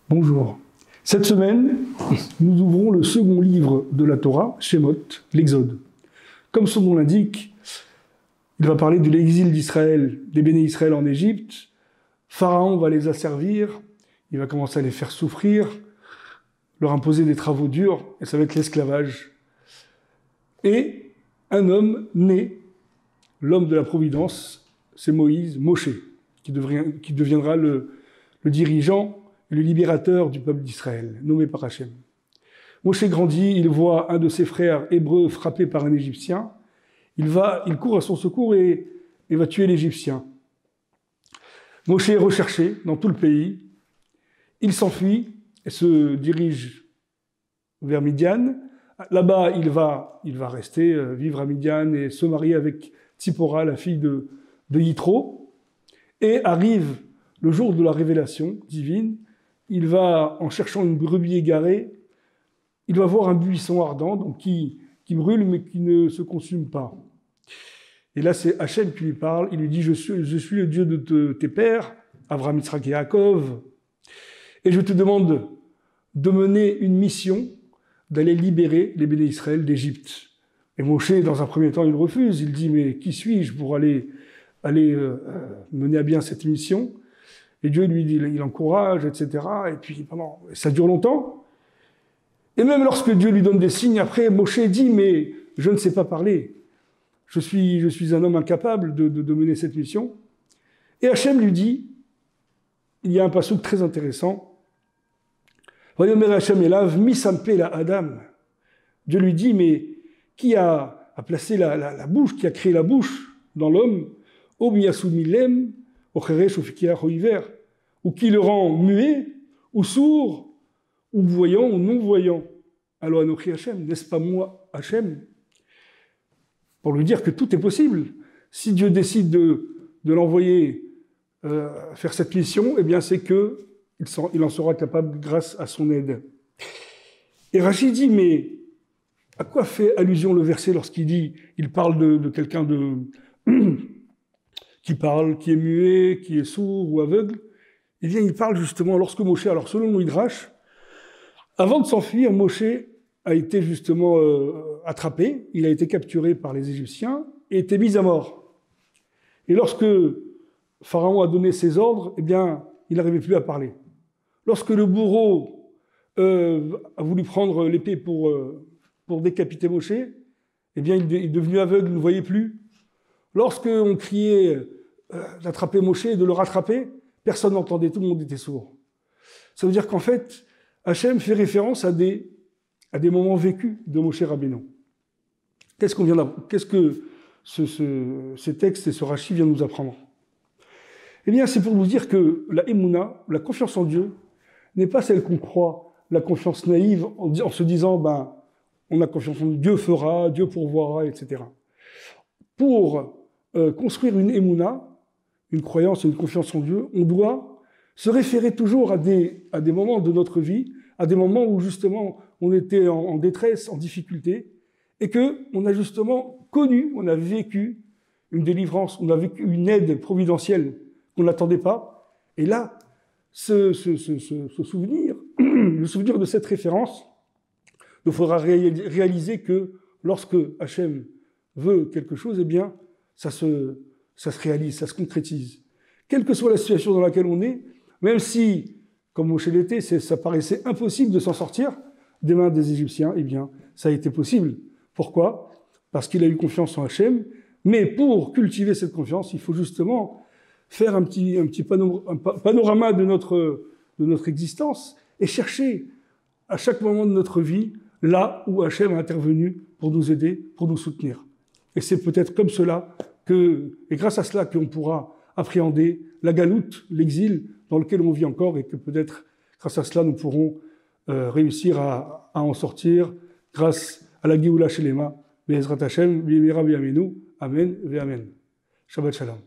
Bonjour. Cette semaine, nous ouvrons le second livre de la Torah, Shemot, l'Exode. Comme son nom l'indique, il va parler de l'exil d'Israël, des béné Israël en Égypte. Pharaon va les asservir, il va commencer à les faire souffrir, leur imposer des travaux durs, et ça va être l'esclavage. Et un homme né, l'homme de la providence, c'est Moïse, Moshe, qui deviendra le dirigeant, le libérateur du peuple d'Israël, nommé par Hachem. Moshe grandit, il voit un de ses frères hébreux frappé par un Égyptien. Il court à son secours et va tuer l'Égyptien. Moshe est recherché dans tout le pays. Il s'enfuit et se dirige vers Midian. Là-bas, il va rester vivre à Midian et se marier avec Tzipora, la fille de Yitro. Et arrive le jour de la révélation divine. Il va, en cherchant une brebis égarée, il va voir un buisson ardent, donc qui brûle mais qui ne se consume pas. Et là, c'est Hachem qui lui parle. Il lui dit, je suis le Dieu de tes pères, Abraham, Yitzhak et Yaakov, et je te demande de mener une mission, d'aller libérer les béné Israël d'Égypte. Et Moshe, dans un premier temps, il refuse. Il dit, mais qui suis-je pour aller mener à bien cette mission? Et Dieu lui dit, il encourage, etc. Et puis, ça dure longtemps. Et même lorsque Dieu lui donne des signes, après, Moshe dit, mais je ne sais pas parler. Je suis un homme incapable de mener cette mission. Et Hachem lui dit, il y a un passouk très intéressant. Vayomer Hachem elav misampé la Adam. Dieu lui dit, mais qui a placé la bouche, qui a créé la bouche dans l'homme, O miyasud milem, ou qui le rend muet, ou sourd, ou voyant, ou non-voyant. Alors Anochi Hachem, n'est-ce pas moi Hachem? Pour lui dire que tout est possible. Si Dieu décide de l'envoyer faire cette mission, eh bien c'est qu'il en sera capable grâce à son aide. Et Rachid dit, mais à quoi fait allusion le verset lorsqu'il dit, il parle de quelqu'un qui parle, qui est muet, qui est sourd ou aveugle? Eh bien, il parle justement lorsque Moshe, alors selon le Midrash, avant de s'enfuir, Moshe a été justement attrapé, il a été capturé par les Égyptiens et été mis à mort. Et lorsque Pharaon a donné ses ordres, eh bien, il n'arrivait plus à parler. Lorsque le bourreau a voulu prendre l'épée pour décapiter Moshe, eh bien, il est devenu aveugle, il ne voyait plus. Lorsqu'on criait d'attraper Moshe et de le rattraper, personne n'entendait, tout le monde était sourd. Ça veut dire qu'en fait, Hachem fait référence à des moments vécus de Moshe Rabbeinu. Qu'est-ce que ces textes et ce Rashi viennent nous apprendre? Eh bien, c'est pour nous dire que la Emouna, la confiance en Dieu, n'est pas celle qu'on croit, la confiance naïve, en se disant, on a confiance en Dieu, Dieu fera, Dieu pourvoira, etc. Pour construire une Emouna, une croyance et une confiance en Dieu, on doit se référer toujours à des moments de notre vie, à des moments où justement on était en détresse, en difficulté, et qu'on a justement connu, on a vécu une délivrance, on a vécu une aide providentielle qu'on n'attendait pas. Et là, ce souvenir, le souvenir de cette référence, nous fera réaliser que lorsque Hachem veut quelque chose, eh bien, ça se réalise, ça se concrétise. Quelle que soit la situation dans laquelle on est, même si, comme Moshe l'était, ça paraissait impossible de s'en sortir des mains des Égyptiens, eh bien, ça a été possible. Pourquoi? Parce qu'il a eu confiance en Hachem, mais pour cultiver cette confiance, il faut justement faire un petit panorama de notre existence et chercher à chaque moment de notre vie là où Hachem a intervenu pour nous aider, pour nous soutenir. Et c'est peut-être comme cela et grâce à cela qu'on pourra appréhender la galoute, l'exil dans lequel on vit encore, et que peut-être grâce à cela nous pourrons réussir à en sortir grâce à la Géoula Shelema, Be'ezrat Hashem, B'yemira B'yamenu, Amen, Ve'amen. Shabbat Shalom.